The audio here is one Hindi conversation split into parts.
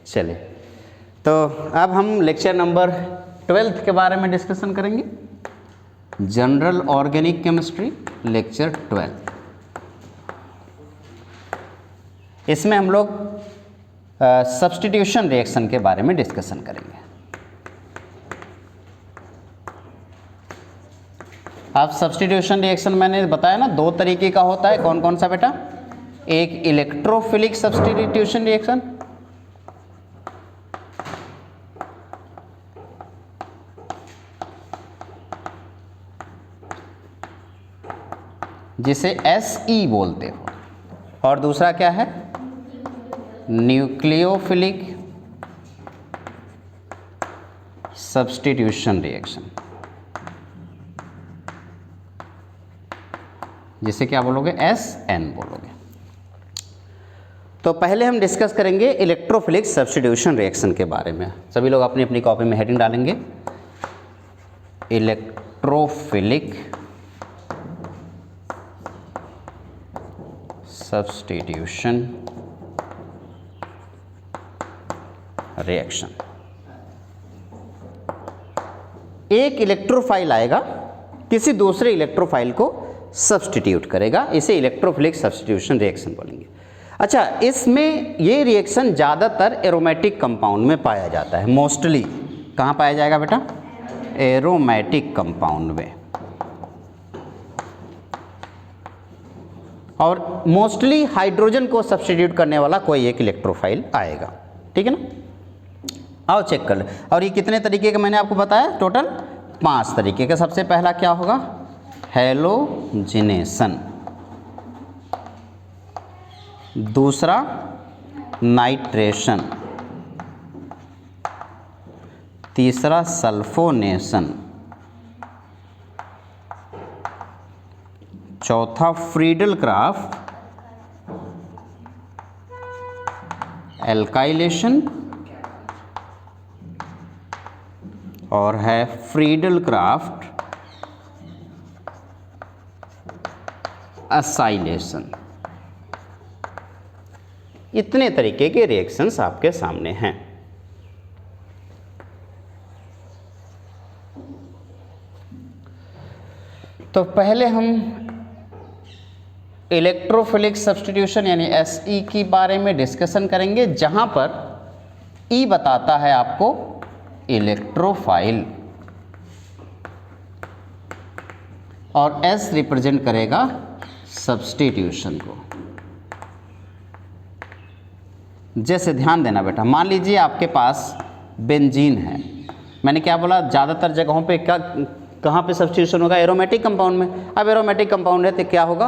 चलिए, तो अब हम लेक्चर नंबर 12 के बारे में डिस्कशन करेंगे। General organic chemistry lecture 12। इसमें हम लोग सब्स्टिट्यूशन रिएक्शन के बारे में डिस्कशन करेंगे। आप सब्स्टिट्यूशन रिएक्शन मैंने बताया ना, दो तरीके का होता है। कौन कौन सा बेटा? एक इलेक्ट्रोफिलिक सब्स्टिट्यूशन रिएक्शन, जिसे SE बोलते हो, और दूसरा क्या है? न्यूक्लियोफिलिक सब्स्टिट्यूशन रिएक्शन, जिसे क्या बोलोगे? SN बोलोगे। तो पहले हम डिस्कस करेंगे इलेक्ट्रोफिलिक सब्स्टिट्यूशन रिएक्शन के बारे में। सभी लोग अपनी अपनी कॉपी में हेडिंग डालेंगे, इलेक्ट्रोफिलिक सब्स्टिट्यूशन रिएक्शन। एक इलेक्ट्रोफाइल आएगा, किसी दूसरे इलेक्ट्रोफाइल को सब्स्टिट्यूट करेगा, इसे इलेक्ट्रोफिलिक सब्स्टिट्यूशन रिएक्शन बोलेंगे। अच्छा, इसमें ये रिएक्शन ज़्यादातर एरोमेटिक कंपाउंड में पाया जाता है। मोस्टली कहाँ पाया जाएगा बेटा? एरोमेटिक कंपाउंड में। और मोस्टली हाइड्रोजन को सब्स्टिट्यूट करने वाला कोई एक इलेक्ट्रोफाइल आएगा। ठीक है ना? आओ चेक कर ले। और ये कितने तरीके का मैंने आपको बताया? टोटल 5 तरीके का। सबसे पहला क्या होगा? हैलोजिनेशन। दूसरा नाइट्रेशन। तीसरा सल्फोनेशन। चौथा फ्रीडल क्राफ्ट एल्काइलेशन, और है फ्रीडल क्राफ्ट असाइलेशन। इतने तरीके के रिएक्शंस आपके सामने हैं। तो पहले हम इलेक्ट्रोफिलिक सब्स्टिट्यूशन यानी SE के बारे में डिस्कशन करेंगे, जहां पर E बताता है आपको इलेक्ट्रोफाइल और S रिप्रेजेंट करेगा सब्स्टिट्यूशन को। जैसे ध्यान देना बेटा, मान लीजिए आपके पास बेंजीन है। मैंने क्या बोला? ज़्यादातर जगहों पे कहाँ पे सब्स्टिट्यूशन होगा? एरोमेटिक कंपाउंड में। अब एरोमेटिक कंपाउंड है तो क्या होगा?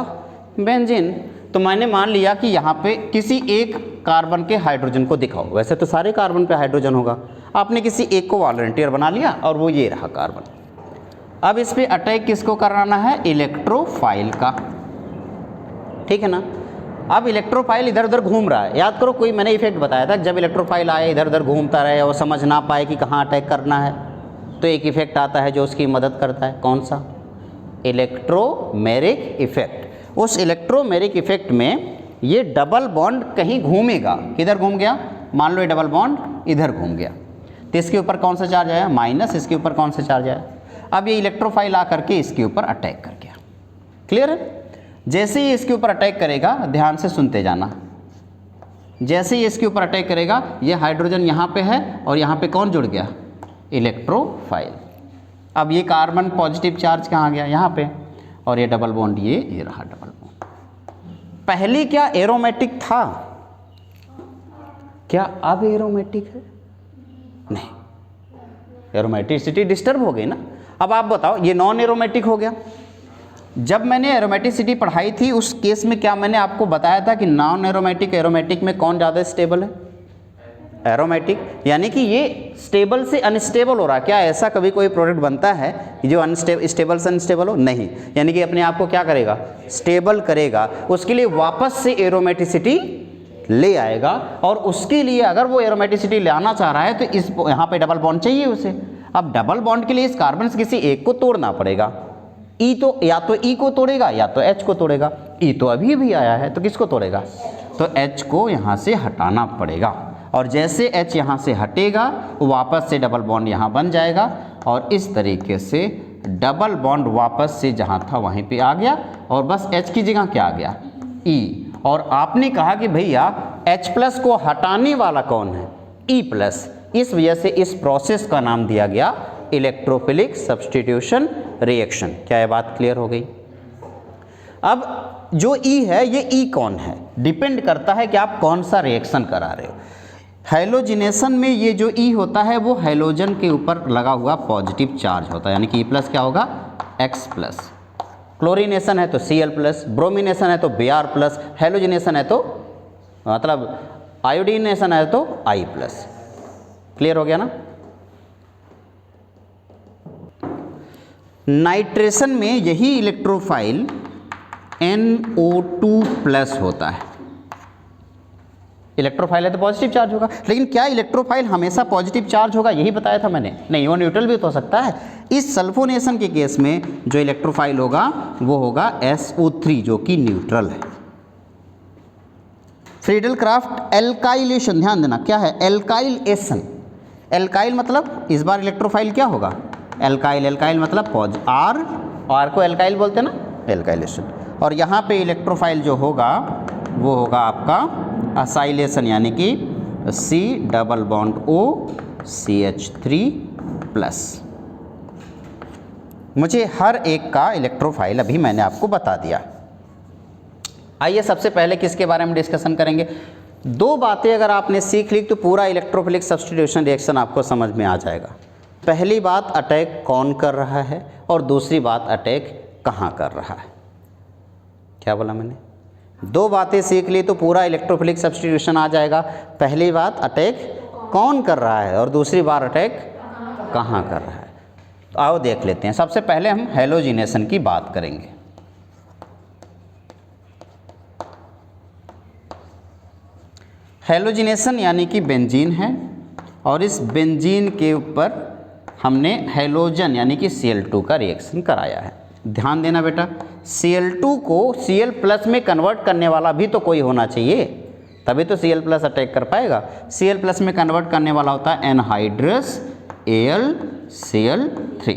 बेंजीन। तो मैंने मान लिया कि यहाँ पे किसी एक कार्बन के हाइड्रोजन को दिखाओ। वैसे तो सारे कार्बन पे हाइड्रोजन होगा, आपने किसी एक को वॉलंटियर बना लिया और वो ये रहा कार्बन। अब इस पे अटैक किसको कराना है? इलेक्ट्रोफाइल का। ठीक है ना? अब इलेक्ट्रोफाइल इधर उधर घूम रहा है। याद करो, कोई मैंने इफेक्ट बताया था, जब इलेक्ट्रोफाइल आए इधर उधर घूमता रहे और समझ ना पाए कि कहाँ अटैक करना है, तो एक इफेक्ट आता है जो उसकी मदद करता है। कौन सा? Electromeric effect. उस इलेक्ट्रोमेरिक इफेक्ट में ये डबल बॉन्ड कहीं घूमेगा। किधर घूम गया? मान लो ये डबल बॉन्ड इधर घूम गया, तो इसके ऊपर कौन सा चार्ज आया? माइनस। इसके ऊपर कौन सा चार्ज आया? अब ये इलेक्ट्रोफाइल आकर के इसके ऊपर अटैक कर गया। क्लियर है? जैसे ही इसके ऊपर अटैक करेगा, ध्यान से सुनते जाना, जैसे ही इसके ऊपर अटैक करेगा, ये हाइड्रोजन यहाँ पे है और यहाँ पे कौन जुड़ गया? इलेक्ट्रोफाइल। अब ये कार्बन पॉजिटिव चार्ज कहाँ गया? यहाँ पे। और ये डबल बॉन्ड ये रहा डबल बॉन्ड। पहले क्या एरोमेटिक था? क्या अब एरोमेटिक है? नहीं, एरोमेटिसिटी डिस्टर्ब हो गई ना। अब आप बताओ, ये नॉन एरोमेटिक हो गया। जब मैंने एरोमेटिसिटी पढ़ाई थी उस केस में क्या मैंने आपको बताया था कि नॉन एरोमेटिक एरोमेटिक में कौन ज़्यादा स्टेबल है? एरोमेटिक। यानी कि ये स्टेबल से अनस्टेबल हो रहा। क्या ऐसा कभी कोई प्रोडक्ट बनता है जो स्टेबल से अनस्टेबल हो? नहीं। यानी कि अपने आप को क्या करेगा? स्टेबल करेगा। उसके लिए वापस से एरोमेटिसिटी ले आएगा, और उसके लिए अगर वो एरोमेटिसिटी लाना चाह रहा है तो इस यहाँ पे डबल बॉन्ड चाहिए उसे। अब डबल बॉन्ड के लिए इस कार्बन से किसी एक को तोड़ना पड़ेगा। ई तो या तो ई को तोड़ेगा या तो एच को तोड़ेगा। ई तो अभी भी आया है तो किसको तोड़ेगा? तो एच को यहाँ से हटाना पड़ेगा। और जैसे H यहाँ से हटेगा वो वापस से डबल बॉन्ड यहाँ बन जाएगा और इस तरीके से डबल बॉन्ड वापस से जहाँ था वहीं पे आ गया और बस H की जगह क्या आ गया, E। और आपने कहा कि भैया H+ को हटाने वाला कौन है, E+। इस वजह से इस प्रोसेस का नाम दिया गया इलेक्ट्रोफिलिक सब्स्टिट्यूशन रिएक्शन। क्या ये बात क्लियर हो गई? अब जो E है ये E कौन है, डिपेंड करता है कि आप कौन सा रिएक्शन करा रहे हो। हैलोजिनेशन में ये जो E होता है वो हैलोजन के ऊपर लगा हुआ पॉजिटिव चार्ज होता है, यानी कि E+ क्या होगा, X+। क्लोरीनेशन है तो Cl+, ब्रोमिनेशन है तो Br+, हैलोजिनेशन है तो मतलब आयोडीनेशन है तो I+। क्लियर हो गया ना? नाइट्रेशन में यही इलेक्ट्रोफाइल NO2+ होता है। इलेक्ट्रोफाइल है तो पॉजिटिव चार्ज होगा, लेकिन क्या इलेक्ट्रोफाइल हमेशा पॉजिटिव चार्ज होगा, यही बताया था मैंने? नहीं, वो न्यूट्रल भी तो हो सकता है। इस सल्फोनेशन के केस में जो इलेक्ट्रोफाइल होगा वो होगा SO3 जो कि न्यूट्रल है। फ्रीडल क्राफ्ट एल्काइलेशन, ध्यान देना क्या है, एल्काइलेशन। एल्काइल मतलब इस बार इलेक्ट्रोफाइल क्या होगा, एल्काइल। एल्काइल मतलब R को एल्काइल बोलते हैं ना, एल्काइलेशन। और यहाँ पे इलेक्ट्रोफाइल जो होगा वो होगा आपका असाइलेशन, यानी कि C+O CH3+। मुझे हर एक का इलेक्ट्रोफाइल अभी मैंने आपको बता दिया। आइए सबसे पहले किसके बारे में डिस्कशन करेंगे। दो बातें अगर आपने सीख ली तो पूरा इलेक्ट्रोफिलिक सब्स्टिट्यूशन रिएक्शन आपको समझ में आ जाएगा। पहली बात, अटैक कौन कर रहा है, और दूसरी बात, अटैक कहाँ कर रहा है। क्या बोला मैंने? दो बातें सीख ली तो पूरा इलेक्ट्रोफिलिक सब्स्टिट्यूशन आ जाएगा। पहली बात, अटैक कौन कर रहा है, और दूसरी बार अटैक कहाँ कर रहा है। तो आओ देख लेते हैं। सबसे पहले हम हैलोजिनेशन की बात करेंगे। हैलोजिनेशन यानी कि बेंजीन है और इस बेंजीन के ऊपर हमने हैलोजन यानी कि Cl2 का रिएक्शन कराया है। ध्यान देना बेटा, Cl2 को Cl+ में कन्वर्ट करने वाला भी तो कोई होना चाहिए, तभी तो Cl+ अटैक कर पाएगा। Cl+ में कन्वर्ट करने वाला होता है एनहाइड्रस AlCl3।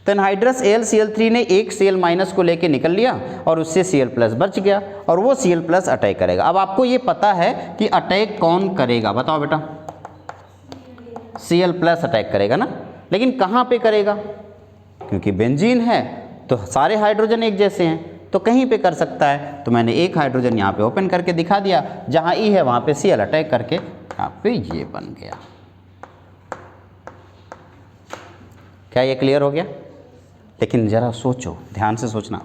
तो एनहाइड्रस AlCl3 ने एक Cl- को लेके निकल लिया और उससे Cl+ बच गया और वो Cl+ अटैक करेगा। अब आपको ये पता है कि अटैक कौन करेगा, बताओ बेटा? Cl+ अटैक करेगा ना, लेकिन कहाँ पे करेगा? क्योंकि बेंजीन है तो सारे हाइड्रोजन एक जैसे हैं तो कहीं पे कर सकता है। तो मैंने एक हाइड्रोजन यहाँ पे ओपन करके दिखा दिया, जहाँ E है वहाँ पे Cl अटैक करके यहाँ पे ये बन गया। क्या ये क्लियर हो गया? लेकिन ज़रा सोचो, ध्यान से सोचना।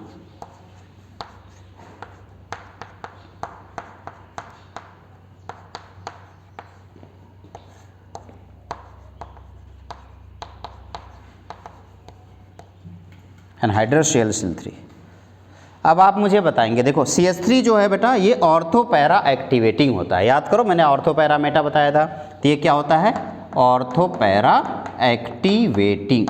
Anhydrous ClCl3। अब आप मुझे बताएंगे, देखो CH3 जो है बेटा ये ऑर्थो पैरा एक्टिवेटिंग होता है। याद करो मैंने ऑर्थो पैरा मेटा बताया था, तो ये क्या होता है, ortho para activating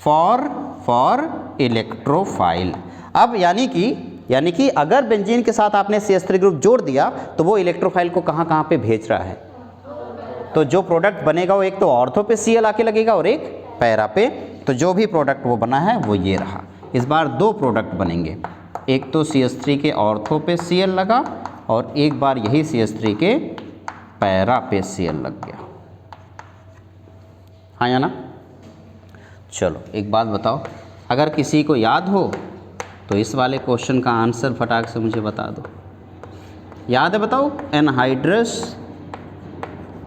for electrophile. अब यानी कि अगर बेंजीन के साथ आपने CH3 ग्रुप जोड़ दिया तो वो इलेक्ट्रोफाइल को कहाँ पे भेज रहा है, तो जो प्रोडक्ट बनेगा वो एक तो ऑर्थो पे Cl आके लगेगा और एक पैरा पे। तो जो भी प्रोडक्ट वो बना है वो ये रहा। इस बार दो प्रोडक्ट बनेंगे, एक तो CH3 के ऑर्थो पे Cl लगा और एक बार यही CH3 के पैरा पे Cl लग गया। हाँ या ना? चलो एक बात बताओ, अगर किसी को याद हो तो इस वाले क्वेश्चन का आंसर फटाक से मुझे बता दो। याद है बताओ? Anhydrous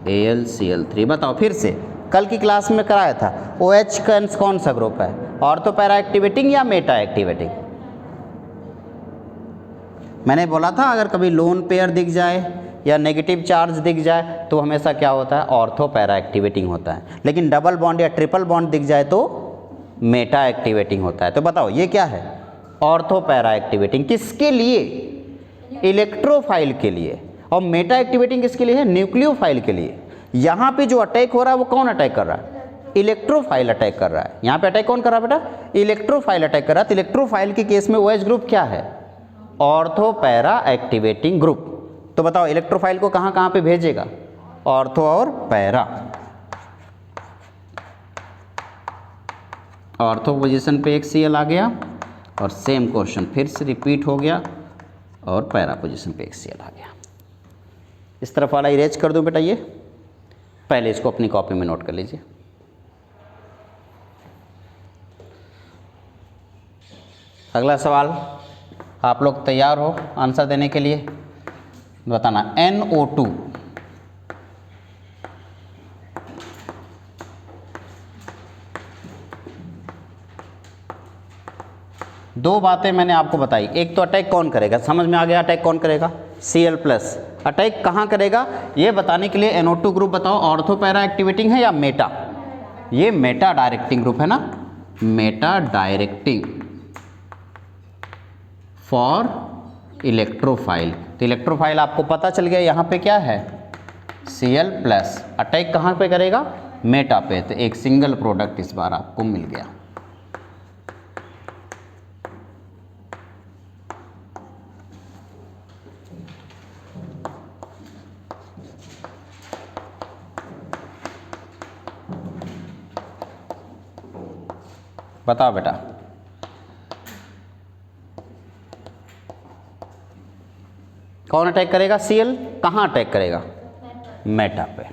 AlCl3। बताओ फिर से, कल की क्लास में कराया था। OH का कौन सा ग्रुप है, ऑर्थो पैरा एक्टिवेटिंग या मेटा एक्टिवेटिंग? मैंने बोला था अगर कभी लोन पेयर दिख जाए या नेगेटिव चार्ज दिख जाए तो हमेशा क्या होता है, ऑर्थो पैरा एक्टिवेटिंग होता है। लेकिन डबल बॉन्ड या ट्रिपल बॉन्ड दिख जाए तो मेटा एक्टिवेटिंग होता है। तो बताओ ये क्या है, ऑर्थो पैरा एक्टिवेटिंग। किसके लिए? इलेक्ट्रोफाइल के लिए। और मेटा एक्टिवेटिंग किसके लिए है? न्यूक्लियोफाइल के लिए। यहाँ पे जो अटैक हो रहा है वो कौन अटैक कर रहा है? इलेक्ट्रोफाइल अटैक कर रहा है। यहाँ पे अटैक कौन कर रहा है बेटा? इलेक्ट्रोफाइल अटैक कर रहा है। तो इलेक्ट्रोफाइल के केस में OH ग्रुप क्या है? Ortho para activating group. तो बताओ इलेक्ट्रोफाइल को कहाँ कहाँ पे भेजेगा, ऑर्थो और पैरा। ऑर्थो पोजीशन पे एक Cl आ गया और सेम क्वेश्चन फिर से रिपीट हो गया और पैरा पोजीशन पे एक Cl आ गया। इस तरफ वाला इरेज कर दूं बेटा, ये पहले इसको अपनी कॉपी में नोट कर लीजिए। अगला सवाल, आप लोग तैयार हो आंसर देने के लिए? बताना NO2 दो बातें मैंने आपको बताई। एक तो अटैक कौन करेगा, समझ में आ गया अटैक कौन करेगा, Cl+। अटैक कहाँ करेगा ये बताने के लिए NO2 ग्रुप बताओ ऑर्थो पैरा एक्टिवेटिंग है या मेटा? ये मेटा डायरेक्टिंग ग्रुप है ना, मेटा डायरेक्टिंग फॉर इलेक्ट्रोफाइल। तो इलेक्ट्रोफाइल आपको पता चल गया यहाँ पे क्या है, Cl+। अटैक कहाँ पे करेगा, मेटा पे। तो एक सिंगल प्रोडक्ट इस बार आपको मिल गया। बताओ बेटा, कौन अटैक करेगा, Cl कहाँ अटैक करेगा, मेटा पे।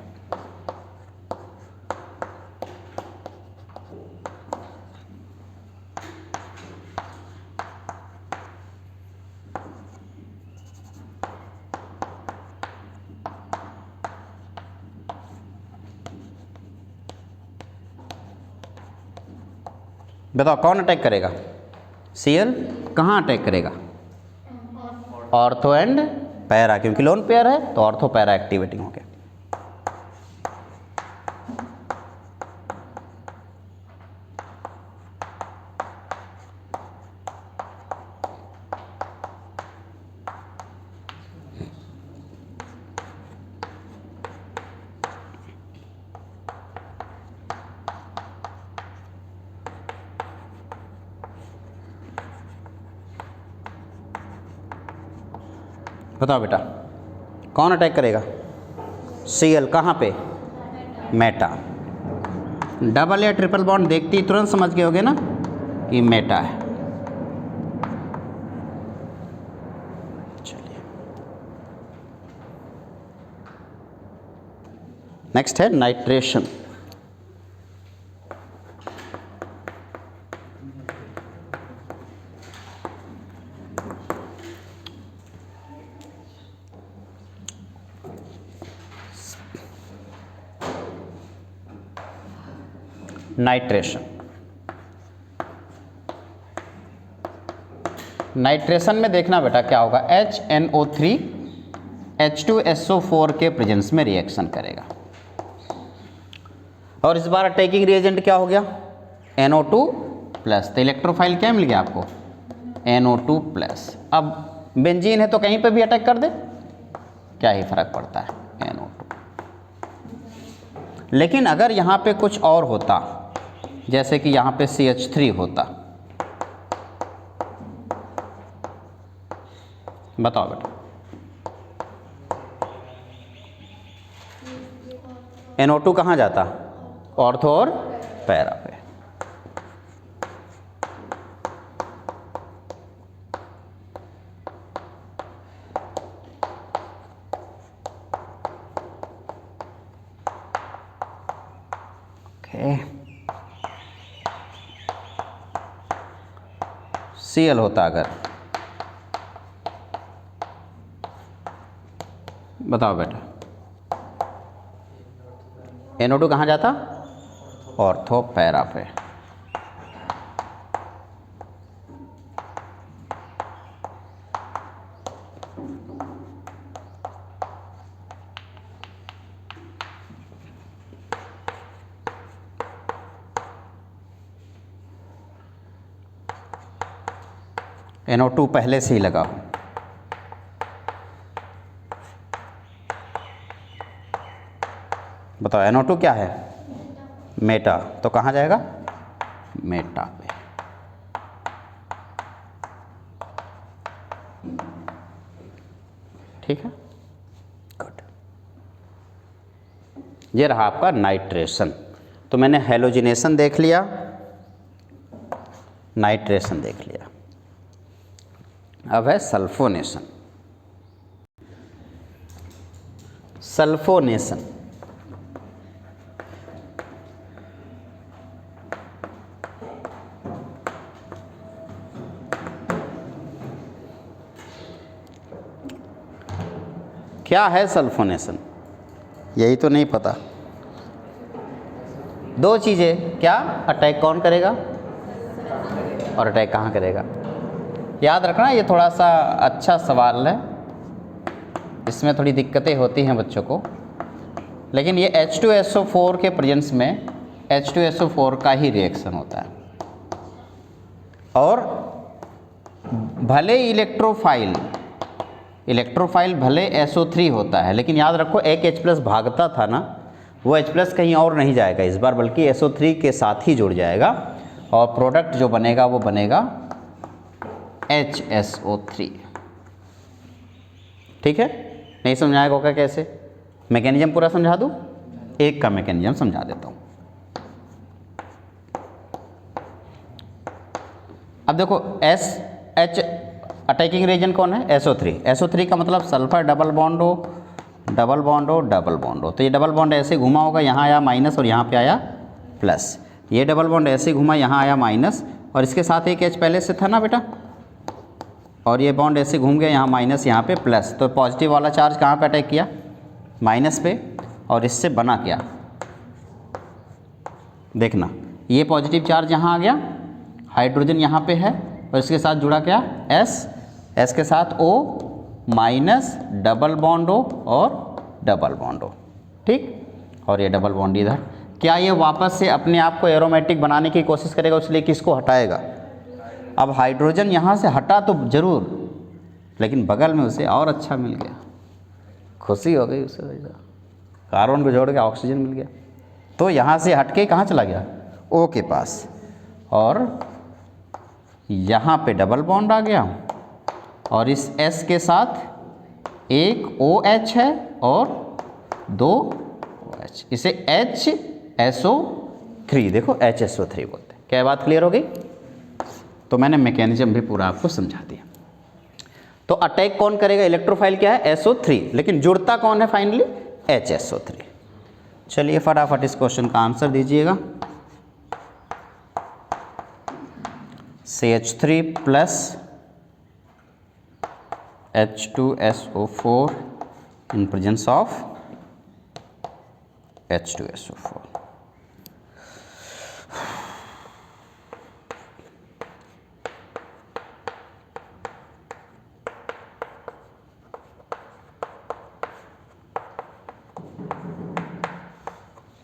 बताओ कौन अटैक करेगा, Cl कहाँ अटैक करेगा, ऑर्थो एंड पैरा, क्योंकि लोन पेयर है तो ऑर्थो पैरा एक्टिवेटिंग हो गया। बताओ बेटा कौन अटैक करेगा, Cl कहाँ पे, मेटा। डबल या ट्रिपल बॉन्ड देखते ही तुरंत समझ गए होगे ना कि मेटा है। चलिए नेक्स्ट है नाइट्रेशन। नाइट्रेशन, नाइट्रेशन में देखना बेटा क्या होगा, HNO3 H2SO4 के प्रेजेंस में रिएक्शन करेगा। और इस बार अटैकिंग रिएजेंट क्या हो गया, NO2+। तो इलेक्ट्रोफाइल क्या मिल गया आपको, NO2+। अब बेंजीन है तो कहीं पे भी अटैक कर दे, क्या ही फर्क पड़ता है, NO2। लेकिन अगर यहाँ पे कुछ और होता, जैसे कि यहाँ पे CH3 होता, बताओ बेटा, NO2 कहाँ जाता, ऑर्थो और पैरा पे। ओके, Cl होता अगर, बताओ बेटा, NO2 कहाँ जाता, ऑर्थो पैरा पे। NO2 पहले से ही लगा हो, बताओ NO2 क्या है, मेटा। तो कहाँ जाएगा, मेटा पे। ठीक है। ये रहा आपका नाइट्रेशन। तो मैंने हेलोजिनेशन देख लिया, नाइट्रेशन देख लिया, अब है सल्फोनेशन। सल्फोनेशन क्या है? सल्फोनेशन यही तो नहीं पता। दो चीज़ें, क्या अटैक कौन करेगा और अटैक कहाँ करेगा? याद रखना, ये थोड़ा सा अच्छा सवाल है, इसमें थोड़ी दिक्कतें होती हैं बच्चों को, लेकिन ये H2SO4 के प्रेजेंस में H2SO4 का ही रिएक्शन होता है। और भले इलेक्ट्रोफाइल भले SO3 होता है, लेकिन याद रखो एक H+ भागता था ना, वो H+ कहीं और नहीं जाएगा इस बार, बल्कि SO3 के साथ ही जुड़ जाएगा और प्रोडक्ट जो बनेगा वो बनेगा HSO3। ठीक है? नहीं समझ आएगा होगा कैसे? मैकेनिज्म पूरा समझा दूँ? एक का मैकेनिज्म समझा देता हूँ। अब देखो SH अटैकिंग रीजन कौन है? SO3। SO3 का मतलब सल्फर डबल बॉन्ड हो, डबल बॉन्ड हो, डबल बॉन्ड हो। तो ये डबल बॉन्ड ऐसे घुमा होगा, यहाँ आया माइनस और यहाँ पे आया प्लस। ये डबल बॉन्ड ऐसे घुमा, यहाँ आया माइनस और इसके साथ एक H पहले से था ना बेटा, और ये बॉन्ड ऐसे घूम गया, यहाँ माइनस यहाँ पे प्लस। तो पॉजिटिव वाला चार्ज कहाँ पे अटैक किया? माइनस पे, और इससे बना क्या? देखना, ये पॉजिटिव चार्ज यहाँ आ गया, हाइड्रोजन यहाँ पे है और इसके साथ जुड़ा क्या? S के साथ O minus double bond O और डबल बॉन्ड O। ठीक, और ये डबल बॉन्ड इधर। क्या ये वापस से अपने आप को एरोमेटिक बनाने की कोशिश करेगा, इसलिए किसको हटाएगा? अब हाइड्रोजन यहाँ से हटा तो जरूर, लेकिन बगल में उसे और अच्छा मिल गया, खुशी हो गई उसे, कार्बन को जोड़ के ऑक्सीजन मिल गया। तो यहाँ से हटके कहाँ चला गया? O के पास, और यहाँ पे डबल बॉन्ड आ गया और इस S के साथ एक OH है और दो OH, इसे HSO3, देखो HSO3 बोलते हैं। क्या बात क्लियर हो गई? तो मैंने मैकेनिज्म भी पूरा आपको समझा दिया। तो अटैक कौन करेगा? इलेक्ट्रोफाइल क्या है? SO3, लेकिन जुड़ता कौन है फाइनली? HSO3। चलिए फटाफट इस क्वेश्चन का आंसर दीजिएगा। CH3 plus H2SO4 in presence of H2SO4।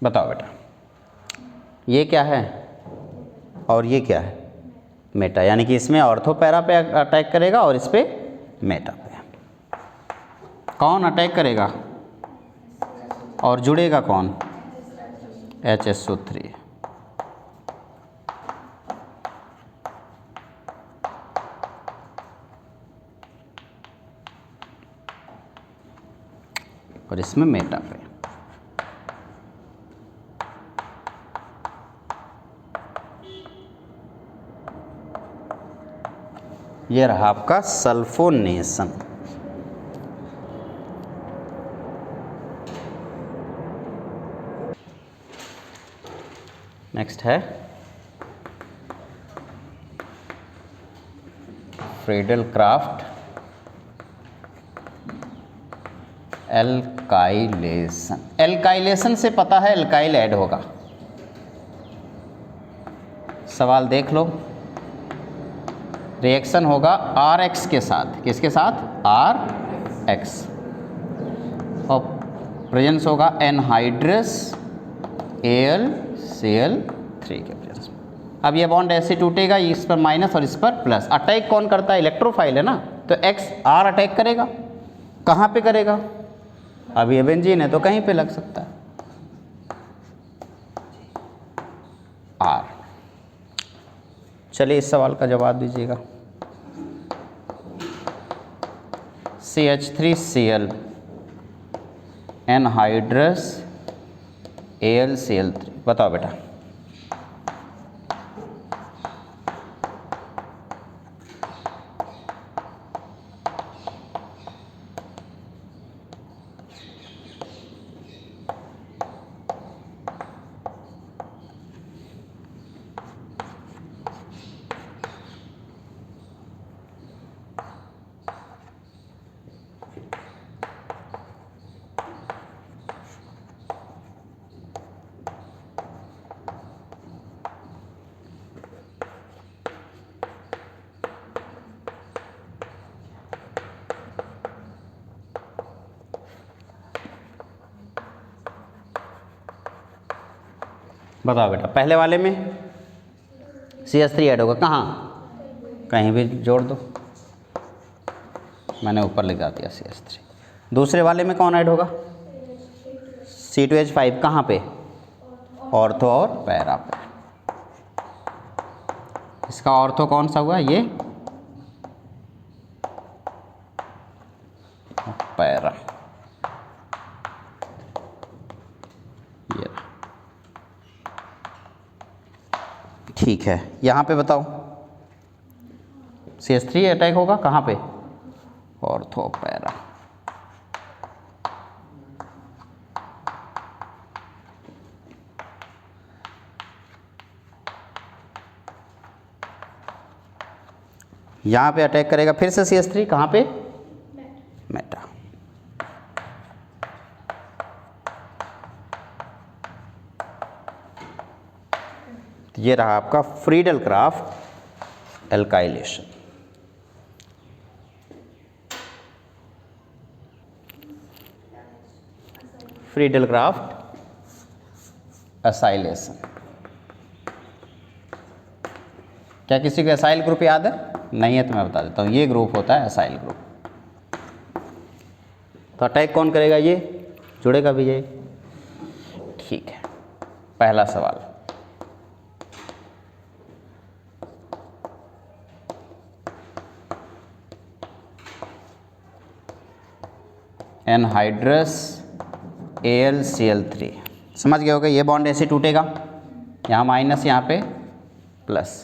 बताओ बेटा, ये क्या है और ये क्या है? मेटा, यानी कि इसमें ऑर्थो पैरा पे अटैक करेगा और इस पे मेटा पे। कौन अटैक करेगा और जुड़ेगा कौन? HSO3। और इसमें मेटा पे। ये रहा आपका सल्फोनेशन। नेक्स्ट है फ्रीडल क्राफ्ट एल्काइलेशन। एल्काइलेशन से पता है एल्काइल ऐड होगा। सवाल देख लो, रिएक्शन होगा RX के साथ। किसके साथ? RX। और प्रेजेंस होगा एनहाइड्रस AlCl3 के प्रेजेंस में। अब ये बॉन्ड ऐसे टूटेगा, इस पर माइनस और इस पर प्लस। अटैक कौन करता है? इलेक्ट्रोफाइल है ना, तो R अटैक करेगा। कहाँ पे करेगा? अब ये बेंजीन है तो कहीं पे लग सकता है, R। चलिए इस सवाल का जवाब दीजिएगा। CH3Cl anhydrous AlCl3। बताओ बेटा। बताओ बेटा, पहले वाले में CH3 ऐड होगा कहाँ? कहीं भी जोड़ दो, मैंने ऊपर लिखा दिया CH3। दूसरे वाले में कौन ऐड होगा? C2H5। कहाँ पे? ऑर्थो और पैरा पे। इसका ऑर्थो कौन सा हुआ? ये पैरा। ये ठीक है। यहाँ पे बताओ CH3 अटैक होगा कहाँ पे? Ortho para. यहाँ पे अटैक करेगा फिर से CH3 कहाँ पे? मेटा। ये रहा आपका Friedel craft alkylation. Friedel Crafts acylation. क्या किसी को एसाइल ग्रुप याद है? नहीं है तो मैं बता देता हूँ, ये ग्रुप होता है एसाइल ग्रुप। तो अटैक कौन करेगा? ये जुड़ेगा भी ये। ठीक है, पहला सवाल। Anhydrous AlCl3। समझ गए होगा, ये बॉन्ड ऐसे टूटेगा, यहाँ माइनस यहाँ पे प्लस।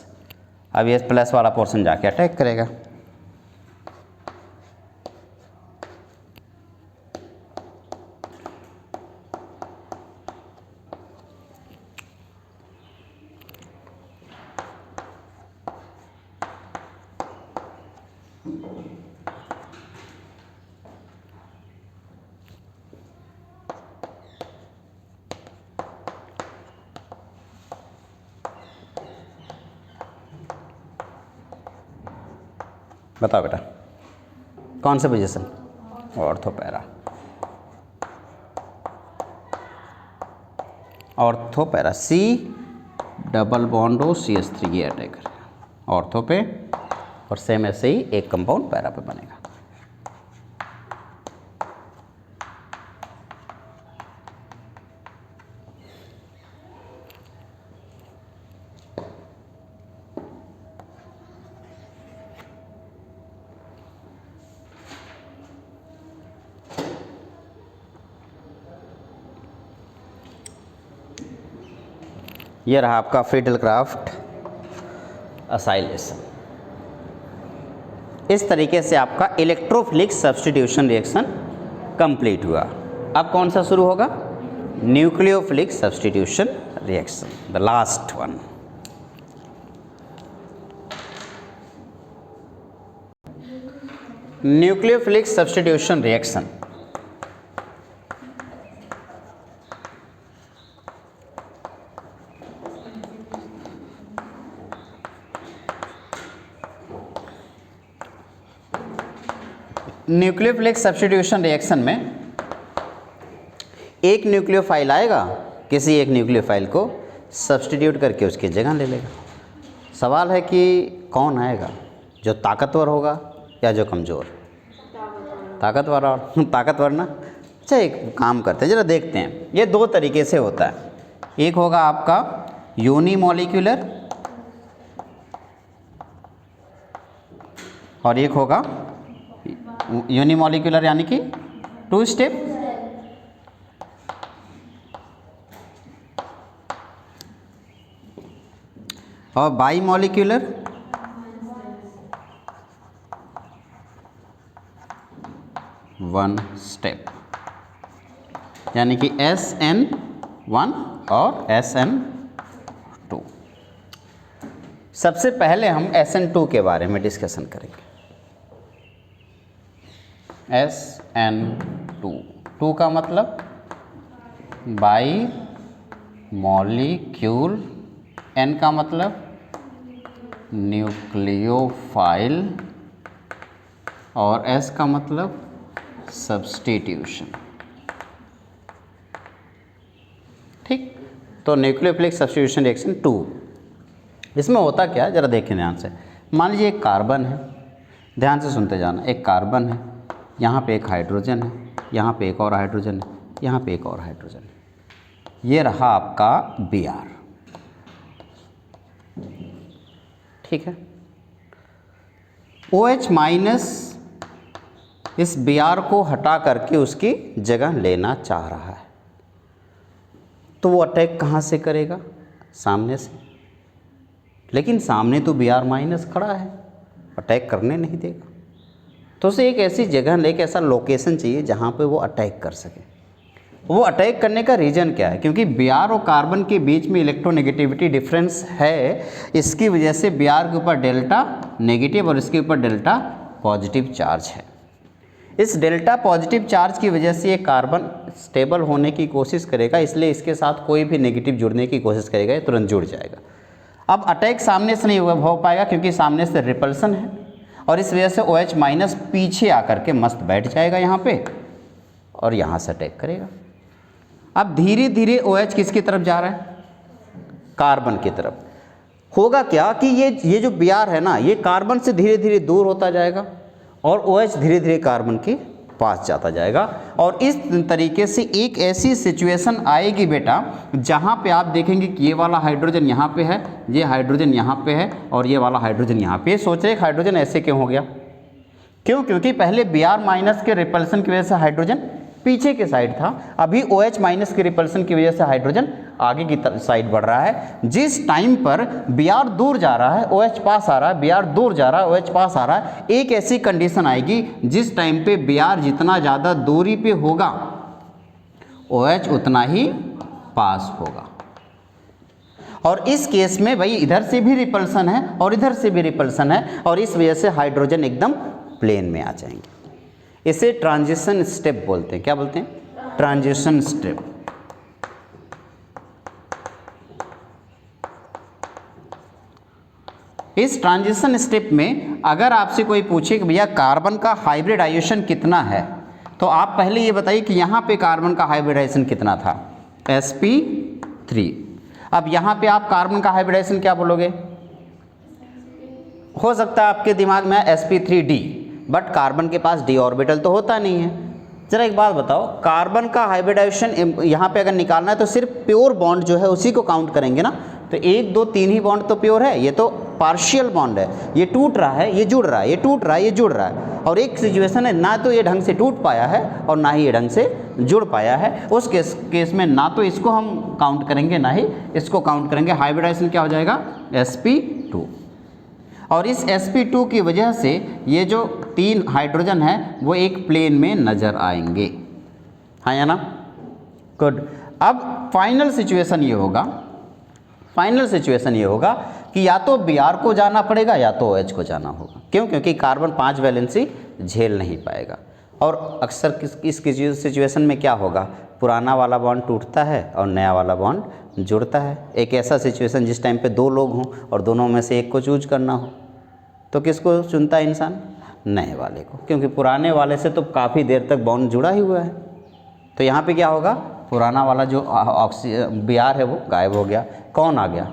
अब ये प्लस वाला पोर्शन जाके अटैक करेगा। बताओ बेटा कौन सा position? Ortho para. Ortho para C double bond O CH3 ये अटैक करेगा ऑर्थो पे, और सेम ऐसे ही एक कंपाउंड पैरा पे बनेगा। ये रहा आपका फ्रीडल क्राफ्ट एसाइलेशन। इस तरीके से आपका इलेक्ट्रोफिलिक सब्स्टिट्यूशन रिएक्शन कंप्लीट हुआ। अब कौन सा शुरू होगा? Nucleophilic substitution reaction, the last one. Nucleophilic substitution reaction nucleophilic substitution reaction में एक न्यूक्लियोफाइल आएगा, किसी एक न्यूक्लियोफाइल को सब्स्टिट्यूट करके उसकी जगह ले लेगा। सवाल है कि कौन आएगा, जो ताकतवर होगा या जो कमज़ोर? ताकतवर। और ताकतवर ना। अच्छा एक काम करते हैं, जरा देखते हैं। ये दो तरीके से होता है, एक होगा आपका यूनिमॉलिक्यूलर और एक होगा यूनिमॉलिक्यूलर यानी कि 2 स्टेप। और बाई मॉलिक्यूलर 1 स्टेप, यानी कि SN1 और SN2। सबसे पहले हम SN2 के बारे में डिस्कशन करेंगे। SN2, 2 का मतलब बाई मॉलिक्यूल, N का मतलब न्यूक्लियोफाइल और S का मतलब सब्स्टिट्यूशन। ठीक, तो न्यूक्लियोफिलिक सब्स्टिट्यूशन रिएक्शन 2, इसमें होता क्या है जरा देखें ध्यान से। मान लीजिए एक कार्बन है, ध्यान से सुनते जाना। एक कार्बन है, यहाँ पे एक हाइड्रोजन है, यहाँ पे एक और हाइड्रोजन है, यहाँ पे एक और हाइड्रोजन है। ये रहा आपका Br, ठीक है। OH माइनस इस Br को हटा करके उसकी जगह लेना चाह रहा है, तो वो अटैक कहाँ से करेगा? सामने से। लेकिन सामने तो Br माइनस खड़ा है, अटैक करने नहीं देगा। तो उसे एक ऐसी जगह, एक ऐसा लोकेशन चाहिए जहाँ पे वो अटैक कर सके। वो अटैक करने का रीज़न क्या है? क्योंकि Br और कार्बन के बीच में इलेक्ट्रोनेगेटिविटी डिफरेंस है, इसकी वजह से Br के ऊपर डेल्टा नेगेटिव और इसके ऊपर डेल्टा पॉजिटिव चार्ज है। इस डेल्टा पॉजिटिव चार्ज की वजह से ये कार्बन स्टेबल होने की कोशिश करेगा, इसलिए इसके साथ कोई भी नेगेटिव जुड़ने की कोशिश करेगा, ये तुरंत जुड़ जाएगा। अब अटैक सामने से नहीं हो पाएगा क्योंकि सामने से रिपल्सन है, और इस वजह से OH माइनस पीछे आकर के मस्त बैठ जाएगा यहाँ पे और यहाँ से अटैक करेगा। अब धीरे धीरे OH किसकी तरफ जा रहा है? कार्बन की तरफ। होगा क्या कि ये जो Br है ना, ये कार्बन से धीरे धीरे दूर होता जाएगा और OH धीरे धीरे कार्बन के पास जाता जाएगा। और इस तरीके से एक ऐसी सिचुएशन आएगी बेटा, जहाँ पे आप देखेंगे कि ये वाला हाइड्रोजन यहाँ पे है, ये हाइड्रोजन यहाँ पे है और ये वाला हाइड्रोजन यहाँ पे। सोच रहे हाइड्रोजन ऐसे क्यों हो गया? क्यों? क्योंकि पहले Br माइनस के रिपल्सन की वजह से हाइड्रोजन पीछे के साइड था, अभी OH माइनस के रिपल्सन की वजह से हाइड्रोजन आगे की साइड बढ़ रहा है। जिस टाइम पर Br दूर जा रहा है, OH पास आ रहा है, Br दूर जा रहा है, OH पास आ रहा है, एक ऐसी कंडीशन आएगी जिस टाइम पे Br जितना ज़्यादा दूरी पे होगा, OH उतना ही पास होगा। और इस केस में भाई इधर से भी रिपल्सन है और इधर से भी रिपल्सन है, और इस वजह से हाइड्रोजन एकदम प्लेन में आ जाएंगे। इसे ट्रांजिशन स्टेप बोलते हैं। क्या बोलते हैं? Transition step. इस ट्रांजिशन स्टेप में अगर आपसे कोई पूछे कि भैया कार्बन का हाइब्रिडाइजेशन कितना है, तो आप पहले ये बताइए कि यहाँ पे कार्बन का हाइब्रिडाइजेशन कितना था? sp3। अब यहाँ पे आप कार्बन का हाइब्रिडाइजेशन क्या बोलोगे? हो सकता है आपके दिमाग में sp3d, बट कार्बन के पास d ऑर्बिटल तो होता नहीं है। जरा एक बात बताओ, कार्बन का हाइब्रिडाइजेशन यहाँ पे अगर निकालना है तो सिर्फ प्योर बॉन्ड जो है उसी को काउंट करेंगे ना। तो 1 2 3 ही बॉन्ड तो प्योर है, ये तो पार्शियल बॉन्ड है, ये टूट रहा है, ये जुड़ रहा है, ये टूट रहा है, ये जुड़ रहा है। और एक सिचुएशन है ना तो ये ढंग से टूट पाया है और ना ही ये ढंग से जुड़ पाया है। उस केस में ना तो इसको हम काउंट करेंगे ना ही इसको काउंट करेंगे। हाइब्रिडाइजेशन क्या हो जाएगा? sp2। और इस sp2 की वजह से ये जो 3 हाइड्रोजन है वो एक प्लेन में नज़र आएंगे, हाँ या ना? गुड। अब फाइनल सिचुएशन ये होगा कि या तो Br को जाना पड़ेगा या तो OH को जाना होगा। क्यों? क्योंकि कार्बन 5 वैलेंसी झेल नहीं पाएगा। और अक्सर इस सिचुएशन में क्या होगा? पुराना वाला बॉन्ड टूटता है और नया वाला बॉन्ड जुड़ता है। एक ऐसा सिचुएशन जिस टाइम पे 2 लोग हों और दोनों में से एक को चूज करना हो, तो किसको चुनता है इंसान? नए वाले को, क्योंकि पुराने वाले से तो काफ़ी देर तक बॉन्ड जुड़ा ही हुआ है। तो यहाँ पे क्या होगा? पुराना वाला जो Br है वो गायब हो गया, कौन आ गया?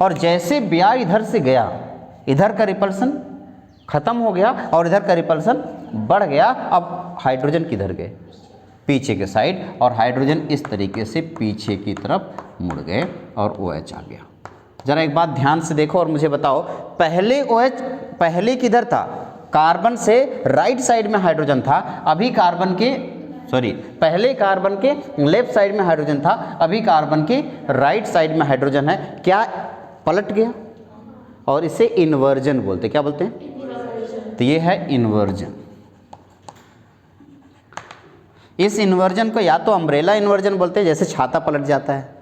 और जैसे Br इधर से गया, इधर का रिपल्सन ख़त्म हो गया और इधर का रिपल्सन बढ़ गया। अब हाइड्रोजन किधर गए? पीछे के साइड, और हाइड्रोजन इस तरीके से पीछे की तरफ मुड़ गए और OH आ गया। ज़रा एक बात ध्यान से देखो और मुझे बताओ, पहले OH पहले किधर था? कार्बन से राइट साइड में हाइड्रोजन था, अभी पहले कार्बन के लेफ्ट साइड में हाइड्रोजन था, अभी कार्बन के राइट साइड में हाइड्रोजन है। क्या पलट गया? और इसे इन्वर्जन बोलते हैं। क्या बोलते हैं? तो ये है इन्वर्जन। इस इन्वर्जन को या तो अम्ब्रेला इन्वर्जन बोलते हैं, जैसे छाता पलट जाता है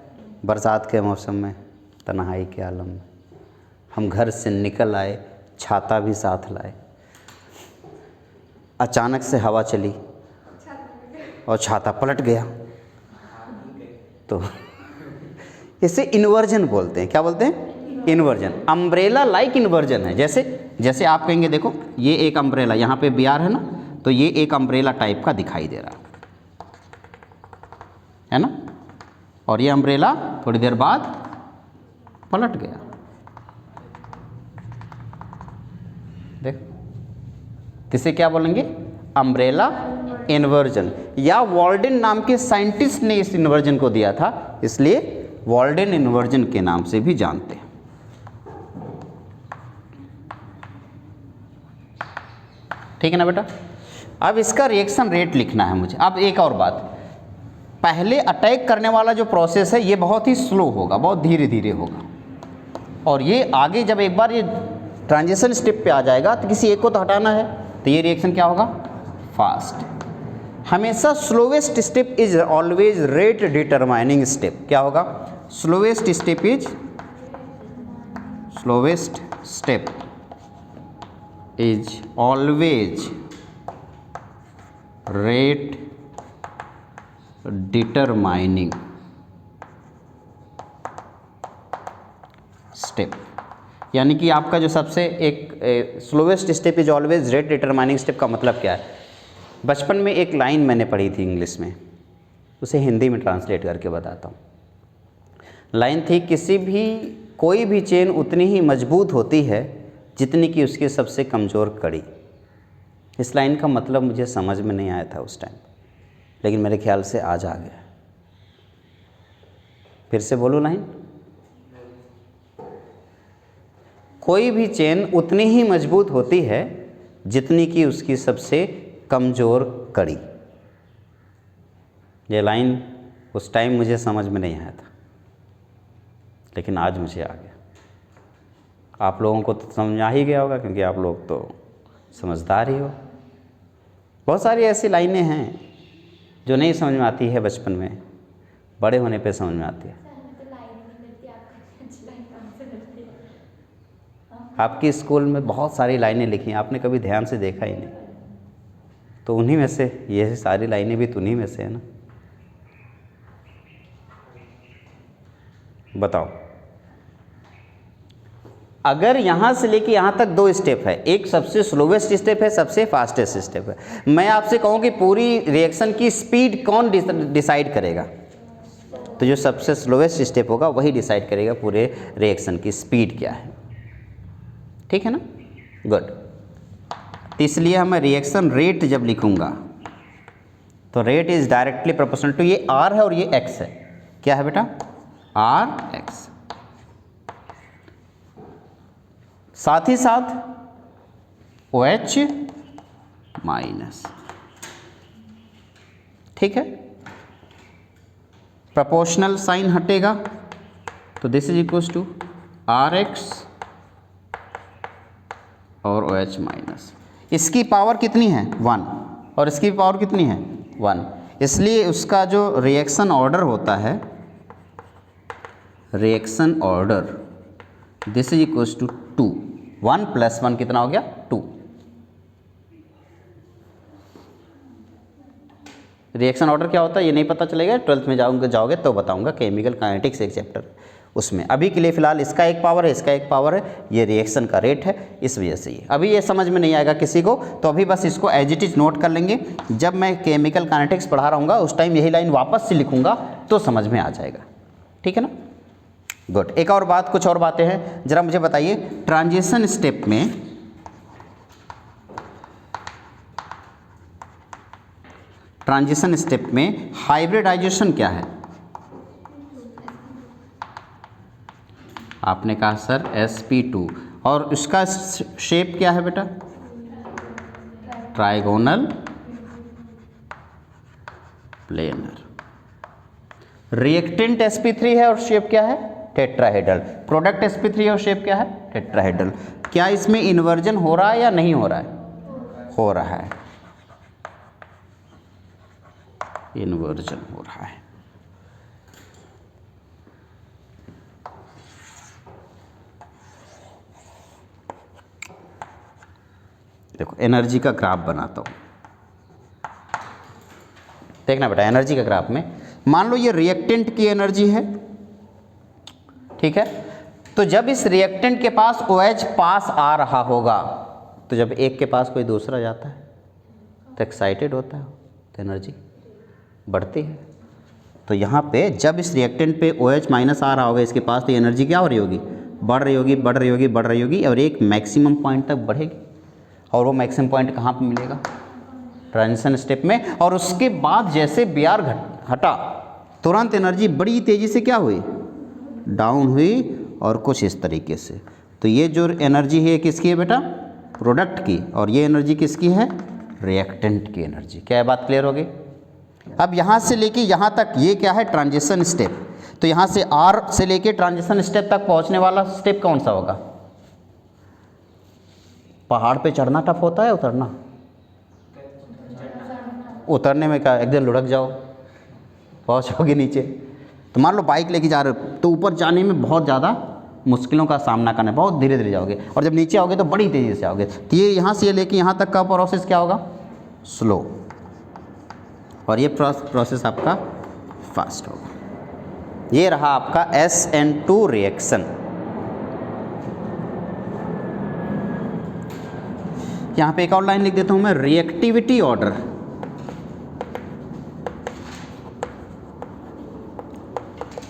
बरसात के मौसम में, तन्हाई के आलम में, हम घर से निकल आए, छाता भी साथ लाए, अचानक से हवा चली और छाता पलट गया, तो इसे इन्वर्जन बोलते हैं। क्या बोलते हैं? इन्वर्जन। अम्ब्रेला लाइक इन्वर्जन है। जैसे आप कहेंगे देखो ये एक अम्ब्रेला, यहाँ पे बी आर है ना, तो ये एक अम्ब्रेला टाइप का दिखाई दे रहा है ना, और ये अम्ब्रेला थोड़ी देर बाद पलट गया। देखो इसे क्या बोलेंगे? Umbrella inversion. या वॉल्डेन नाम के साइंटिस्ट ने इस इन्वर्जन को दिया था, इसलिए वॉल्डेन इन्वर्जन के नाम से भी जानते हैं। ठीक है ना बेटा? अब इसका रिएक्शन रेट लिखना है मुझे। अब एक और बात, पहले अटैक करने वाला जो प्रोसेस है ये बहुत ही स्लो होगा, बहुत धीरे धीरे होगा, और ये आगे जब एक बार ये ट्रांजिशन स्टेप पे आ जाएगा तो किसी एक को तो हटाना है, तो ये रिएक्शन क्या होगा? फास्ट। हमेशा slowest step is always rate determining step. क्या होगा? Slowest step is always rate determining step. यानी कि आपका जो सबसे एक slowest step is always rate determining step का मतलब क्या है? बचपन में एक लाइन मैंने पढ़ी थी इंग्लिश में, उसे हिंदी में ट्रांसलेट करके बताता हूँ। लाइन थी, कोई भी चेन उतनी ही मजबूत होती है जितनी कि उसकी सबसे कमज़ोर कड़ी। इस लाइन का मतलब मुझे समझ में नहीं आया था उस टाइम, लेकिन मेरे ख्याल से आज आ गया। फिर से बोलो लाइन, कोई भी चेन उतनी ही मजबूत होती है जितनी कि उसकी सबसे कमज़ोर कड़ी। ये लाइन उस टाइम मुझे समझ में नहीं आया था, लेकिन आज मुझे आ गया। आप लोगों को तो समझ आ ही गया होगा, क्योंकि आप लोग तो समझदार ही हो। बहुत सारी ऐसी लाइनें हैं जो नहीं समझ में आती है बचपन में, बड़े होने पे समझ में आती है। आपकी स्कूल में बहुत सारी लाइनें लिखी हैं, आपने कभी ध्यान से देखा ही नहीं, तो उन्हीं में से ये सारी लाइनें भी तो उन्हीं में से है ना। बताओ, अगर यहाँ से लेके यहाँ तक 2 स्टेप है, एक सबसे स्लोवेस्ट स्टेप है, सबसे फास्टेस्ट स्टेप है। मैं आपसे कहूँ कि पूरी रिएक्शन की स्पीड कौन डिसाइड करेगा? तो जो सबसे स्लोवेस्ट स्टेप होगा वही डिसाइड करेगा पूरे रिएक्शन की स्पीड क्या है। ठीक है ना? गुड। तो इसलिए मैं रिएक्शन रेट जब लिखूंगा तो rate is directly proportional to, ये आर है और ये एक्स है। क्या है बेटा? R X. साथ ही साथ OH माइनस। ठीक है? प्रोपोर्शनल साइन हटेगा तो this is equals to RX और OH माइनस। इसकी पावर कितनी है? 1, और इसकी पावर कितनी है? 1। इसलिए उसका जो रिएक्शन ऑर्डर होता है, reaction order this is equals to 2। 1 + 1 कितना हो गया? 2। रिएक्शन ऑर्डर क्या होता है ये नहीं पता चलेगा, 12th में जाओगे तो बताऊंगा, केमिकल काइनेटिक्स एक चैप्टर उसमें। अभी के लिए फ़िलहाल इसका एक पावर है, इसका एक पावर है, ये रिएक्शन का रेट है, इस वजह से ये अभी ये समझ में नहीं आएगा किसी को, तो अभी बस इसको एज इट इज नोट कर लेंगे। जब मैं केमिकल काइनेटिक्स पढ़ा रहा हूँ उस टाइम यही लाइन वापस से लिखूंगा तो समझ में आ जाएगा। ठीक है ना? गुड। एक और बात, कुछ और बातें हैं, जरा मुझे बताइए। ट्रांजिशन स्टेप में हाइब्रिडाइजेशन क्या है? आपने कहा सर sp2, और उसका शेप क्या है बेटा? Trigonal planar. रिएक्टेंट sp3 है और शेप क्या है? टेट्राहेड्रल। प्रोडक्ट sp3 और शेप क्या है? टेट्राहेड्रल। क्या इसमें इन्वर्जन हो रहा है या नहीं हो रहा है? हो रहा है, इन्वर्जन हो रहा है। देखो एनर्जी का ग्राफ बनाता हूँ, देखना बेटा। एनर्जी का ग्राफ में मान लो ये रिएक्टेंट की एनर्जी है, ठीक है। तो जब इस रिएक्टेंट के पास OH पास आ रहा होगा, तो जब एक के पास कोई दूसरा जाता है तो एक्साइटेड होता है, तो एनर्जी बढ़ती है। तो यहाँ पे जब इस रिएक्टेंट पे OH माइनस आ रहा होगा इसके पास, तो एनर्जी क्या हो रही होगी? बढ़ रही होगी, बढ़ रही होगी, बढ़ रही होगी, और एक मैक्सिमम पॉइंट तक बढ़ेगी। और वो मैक्सिमम पॉइंट कहाँ पे मिलेगा? ट्रांजिशन स्टेप में। और उसके बाद जैसे Br हटा, तुरंत एनर्जी बड़ी तेज़ी से क्या हुई? डाउन हुई, और कुछ इस तरीके से। तो ये जो एनर्जी है किसकी है बेटा? प्रोडक्ट की। और ये एनर्जी किसकी है? रिएक्टेंट की एनर्जी। क्या है बात क्लियर होगी? अब यहाँ से लेके यहाँ तक ये क्या है? Transition step. तो यहाँ से R से लेके ट्रांजिशन स्टेप तक पहुँचने वाला स्टेप कौन सा होगा? पहाड़ पे चढ़ना टफ होता है, उतरना? उतरने में क्या एकदम लुढ़क जाओ, पहुँचोगे नीचे। तो मान लो बाइक लेके जा रहे हो, तो ऊपर जाने में बहुत ज़्यादा मुश्किलों का सामना करना है, बहुत धीरे धीरे जाओगे, और जब नीचे आओगे तो बड़ी तेज़ी से आओगे। तो ये यहाँ से लेके यहाँ तक का प्रोसेस क्या होगा? स्लो। और ये प्रोसेस आपका फास्ट होगा। ये रहा आपका SN2 रिएक्शन। यहाँ पे एक और लाइन लिख देता हूँ मैं, रिएक्टिविटी ऑर्डर।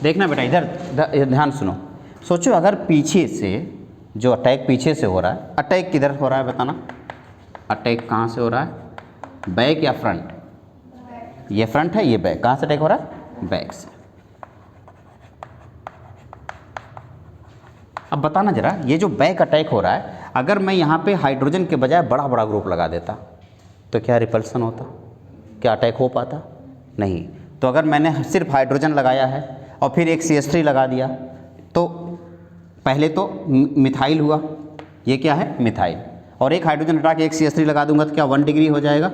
देखना बेटा, इधर ध्यान सुनो। सोचो अगर पीछे से जो अटैक पीछे से हो रहा है, अटैक किधर हो रहा है बताना? अटैक कहाँ से हो रहा है? बैक या फ्रंट? ये फ्रंट है, ये बैक। कहाँ से अटैक हो रहा है? बैक से। अब बताना जरा, ये जो बैक अटैक हो रहा है, अगर मैं यहाँ पे हाइड्रोजन के बजाय बड़ा बड़ा ग्रुप लगा देता तो क्या रिपल्सन होता? क्या अटैक हो पाता? नहीं। तो अगर मैंने सिर्फ हाइड्रोजन लगाया है और फिर एक CH3 लगा दिया, तो पहले तो मिथाइल हुआ, ये क्या है? मिथाइल। और एक हाइड्रोजन हटा के एक CH3 लगा दूंगा तो क्या 1 डिग्री हो जाएगा?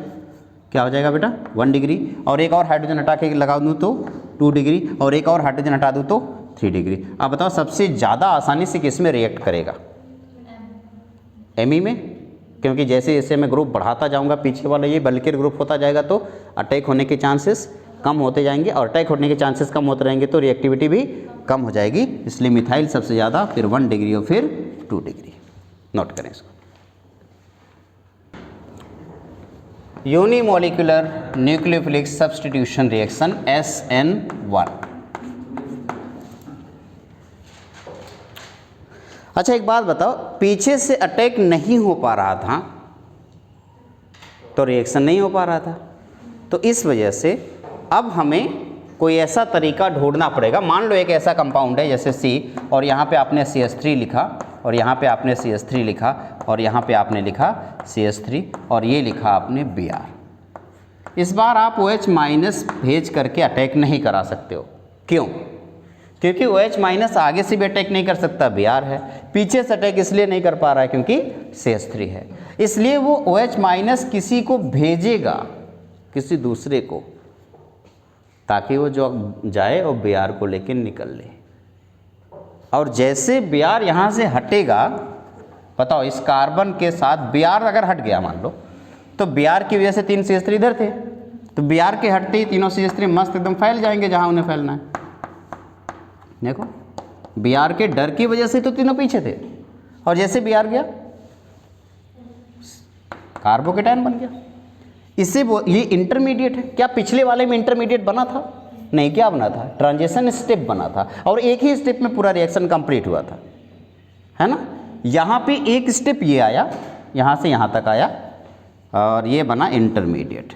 क्या हो जाएगा बेटा? 1 डिग्री। और एक और हाइड्रोजन हटा के लगा दूँ तो 2 डिग्री, और एक और हाइड्रोजन हटा दूँ तो 3 डिग्री। अब बताओ सबसे ज़्यादा आसानी से किस में रिएक्ट करेगा? Me में, क्योंकि जैसे जैसे मैं ग्रुप बढ़ाता जाऊँगा, पीछे वाला ये बल्कि ग्रुप होता जाएगा, तो अटैक होने के चांसेस कम होते जाएंगे, और अटैक होने के चांसेस कम होते रहेंगे तो रिएक्टिविटी भी कम हो जाएगी। इसलिए मिथाइल सबसे ज़्यादा, फिर 1 डिग्री और फिर 2 डिग्री। नोट करें इसको। Unimolecular nucleophilic substitution reaction SN1। अच्छा एक बात बताओ, पीछे से अटैक नहीं हो पा रहा था तो रिएक्शन नहीं हो पा रहा था, तो इस वजह से अब हमें कोई ऐसा तरीका ढूंढना पड़ेगा। मान लो एक ऐसा कंपाउंड है जैसे C, और यहाँ पे आपने CH3 लिखा, और यहाँ पे आपने CH3 लिखा, और यहाँ पे आपने लिखा CH3, और ये लिखा आपने Br। इस बार आप OH माइनस भेज करके अटैक नहीं करा सकते हो। क्यों? क्योंकि OH माइनस आगे से भी अटैक नहीं कर सकता, Br है। पीछे से अटैक इसलिए नहीं कर पा रहा है क्योंकि CH3 है। इसलिए वो OH माइनस किसी को भेजेगा, किसी दूसरे को, ताकि वो जो जाए और Br को लेके निकल ले। और जैसे Br यहाँ से हटेगा, बताओ इस कार्बन के साथ Br अगर हट गया मान लो, तो Br की वजह से 3 CH3 इधर थे, तो Br के हटते ही तीनों CH3 मस्त एकदम फैल जाएंगे जहाँ उन्हें फैलना है। देखो Br के डर की वजह से तो तीनों पीछे थे, और जैसे Br गया कार्बोकेटायन बन गया। इससे वो ये इंटरमीडिएट है। क्या पिछले वाले में इंटरमीडिएट बना था? नहीं। क्या बना था? ट्रांजिशन स्टेप बना था, और एक ही स्टेप में पूरा रिएक्शन कंप्लीट हुआ था, है ना। यहाँ पे एक स्टेप ये आया, यहाँ से यहाँ तक आया, और ये बना इंटरमीडिएट।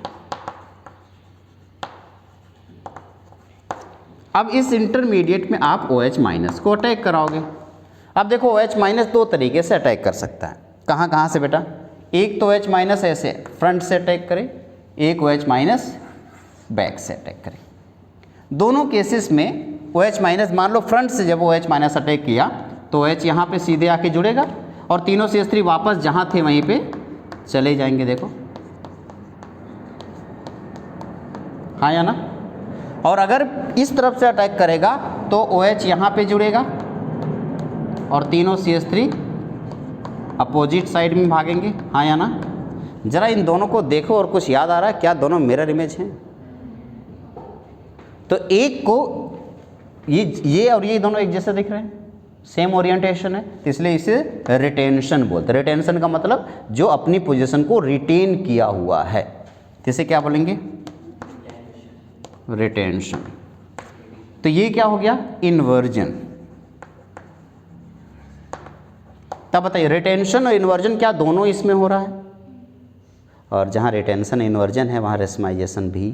अब इस इंटरमीडिएट में आप OH माइनस को अटैक कराओगे। अब देखो OH माइनस दो तरीके से अटैक कर सकता है। कहाँ कहाँ से बेटा? एक तो OH माइनस ऐसे फ्रंट से अटैक करे, एक OH माइनस बैक से अटैक करे। दोनों केसेस में OH माइनस, मान लो फ्रंट से जब OH माइनस अटैक किया तो OH यहाँ पे सीधे आके जुड़ेगा और तीनों CH3 वापस जहाँ थे वहीं पे चले जाएंगे। देखो, हाँ या ना। और अगर इस तरफ से अटैक करेगा तो OH यहाँ पे जुड़ेगा और तीनों CH3 अपोजिट साइड में भागेंगे, हाँ या ना। जरा इन दोनों को देखो और कुछ याद आ रहा है क्या? दोनों मिरर इमेज हैं। तो एक को ये और ये दोनों एक जैसे दिख रहे हैं, सेम ओरिएंटेशन है, इसलिए इसे रिटेंशन बोलते हैं। रिटेंशन का मतलब जो अपनी पोजीशन को रिटेन किया हुआ है, इसे क्या बोलेंगे? रिटेंशन। तो ये क्या हो गया? इन्वर्जन। तब बताइए, रिटेंशन और इन्वर्जन क्या दोनों इसमें हो रहा है? और जहाँ रिटेंशन इन्वर्जन है वहाँ रेसमाइजेशन भी,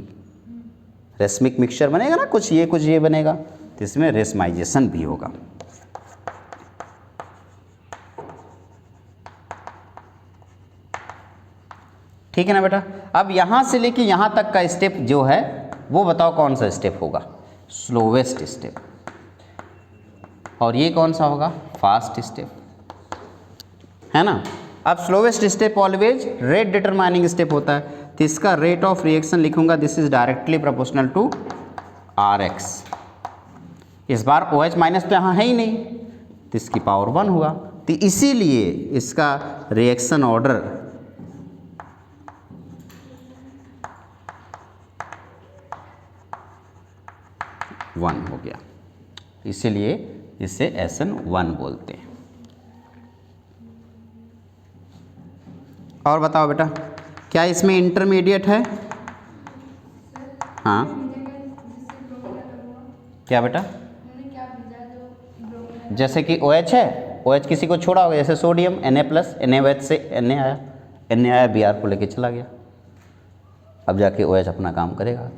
रेसमिक मिक्सचर बनेगा ना, कुछ ये बनेगा, तो इसमें रेसमाइजेशन भी होगा। ठीक है ना बेटा। अब यहाँ से लेके यहाँ तक का स्टेप जो है वो बताओ कौन सा स्टेप होगा? Slowest step. और ये कौन सा होगा? फास्ट स्टेप, है ना। अब slowest step always rate determining step होता है, तो इसका रेट ऑफ रिएक्शन लिखूंगा, this is directly proportional to Rx। इस बार OH माइनस तो यहाँ है ही नहीं, तो इसकी पावर 1 हुआ, तो इसीलिए इसका रिएक्शन ऑर्डर वन हो गया, इसीलिए इसे SN1 बोलते हैं। और बताओ बेटा, क्या इसमें इंटरमीडिएट है? हाँ, क्या बेटा? जैसे कि OH है, OH किसी को छोड़ा होगा, जैसे सोडियम Na+ NaOH से Na आया Br को लेके चला गया, अब जाके OH अपना काम करेगा,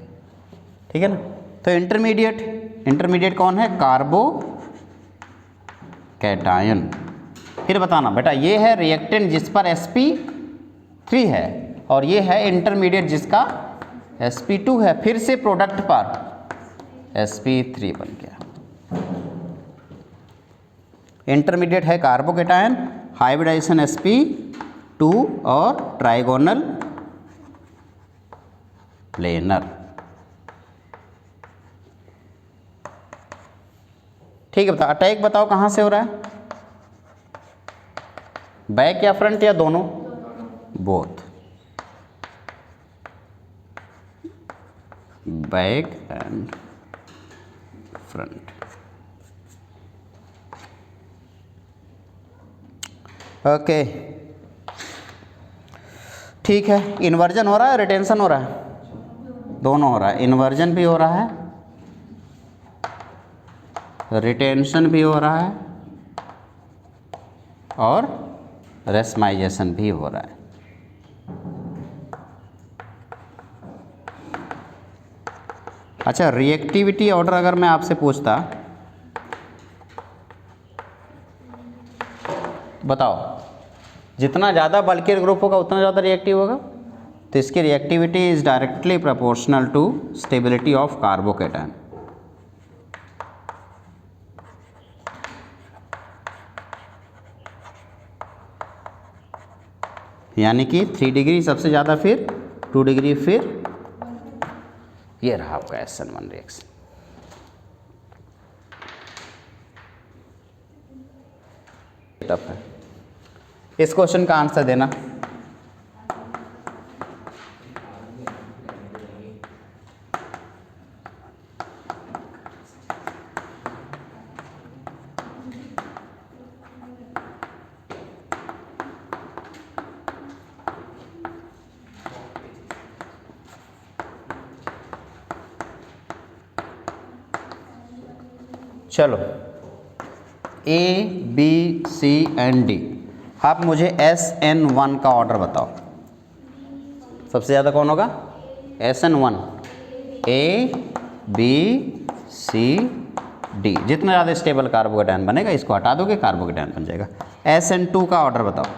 ठीक है ना। तो इंटरमीडिएट कौन है? कार्बो कैटायन। फिर बताना बेटा, ये है रिएक्टेंट जिस पर sp3 है, और ये है इंटरमीडिएट जिसका sp2 है, फिर से प्रोडक्ट पर sp3 बन गया। इंटरमीडिएट है कार्बोकेटायन, हाइब्रिडाइजेशन sp2 और ट्राइगोनल प्लेनर। ठीक है, बताओ अटैक बताओ कहाँ से हो रहा है? बैक या फ्रंट या दोनों? Both, back and front. Okay, ठीक है। इन्वर्जन हो रहा है, रिटेंशन हो रहा है? दोनों हो रहा है, इन्वर्जन भी हो रहा है, रिटेंशन भी हो रहा है, और रेसमाइजेशन भी हो रहा है। अच्छा, रिएक्टिविटी ऑर्डर अगर मैं आपसे पूछता, बताओ जितना ज़्यादा बल्कियर ग्रुप होगा उतना ज़्यादा रिएक्टिव होगा, तो इसकी reactivity is directly proportional to stability of carbocation. यानी कि 3 डिग्री सबसे ज़्यादा, फिर 2 डिग्री, फिर ये रहा आपका SN1 रिएक्शन। टफ है, इस क्वेश्चन का आंसर देना। चलो, A B C and D, आप मुझे SN1 का ऑर्डर बताओ। सबसे ज़्यादा कौन होगा? SN1। A B C D, जितना ज़्यादा स्टेबल कार्बोकेटायन बनेगा, इसको हटा दोगे कार्बोकेटायन बन जाएगा। SN2 का ऑर्डर बताओ।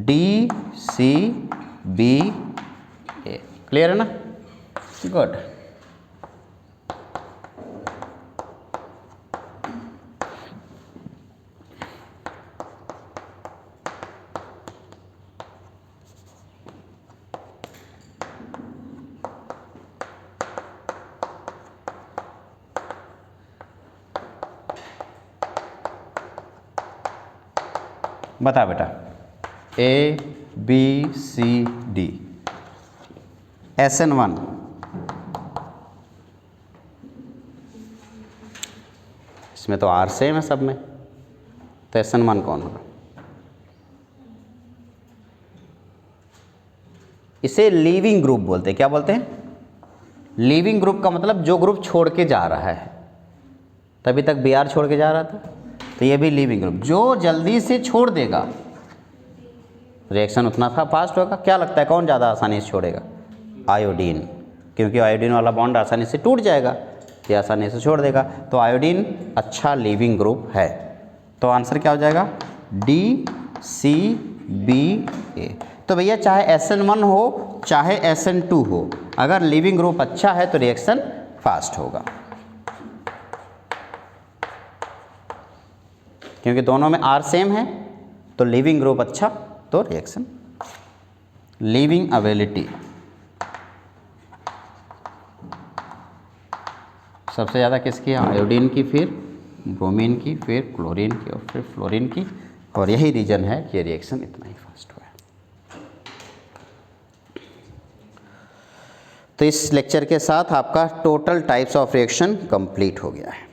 D C B A, clear है ना? गुड। बता बेटा, A B C D, SN1 इसमें तो R सेम है सब में, तो SN1 कौन होगा? इसे लीविंग ग्रुप बोलते हैं। क्या बोलते हैं? लीविंग ग्रुप का मतलब जो ग्रुप छोड़ के जा रहा है। तभी तक Br छोड़ के जा रहा था, तो ये भी लीविंग ग्रुप। जो जल्दी से छोड़ देगा रिएक्शन उतना था फास्ट होगा। क्या लगता है कौन ज़्यादा आसानी से छोड़ेगा? आयोडीन, क्योंकि आयोडीन वाला बॉन्ड आसानी से टूट जाएगा, ये आसानी से छोड़ देगा। तो आयोडीन अच्छा लीविंग ग्रुप है। तो आंसर क्या हो जाएगा? DCBA। तो भैया चाहे SN1 हो चाहे SN2 हो, अगर लीविंग ग्रुप अच्छा है तो रिएक्शन फास्ट होगा, क्योंकि दोनों में R सेम है। तो लीविंग ग्रुप अच्छा तो रिएक्शन। लीविंग अवेलिटी सबसे ज़्यादा किसकी है? आयोडीन की, फिर ब्रोमीन की, फिर क्लोरीन की और फिर फ्लोरीन की। और यही रीज़न है कि रिएक्शन इतना ही फास्ट हुआ है। तो इस लेक्चर के साथ आपका total types of reaction complete हो गया है।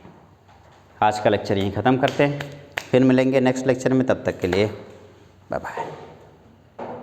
आज का लेक्चर यहीं ख़त्म करते हैं, फिर मिलेंगे नेक्स्ट लेक्चर में। तब तक के लिए बाय बाय।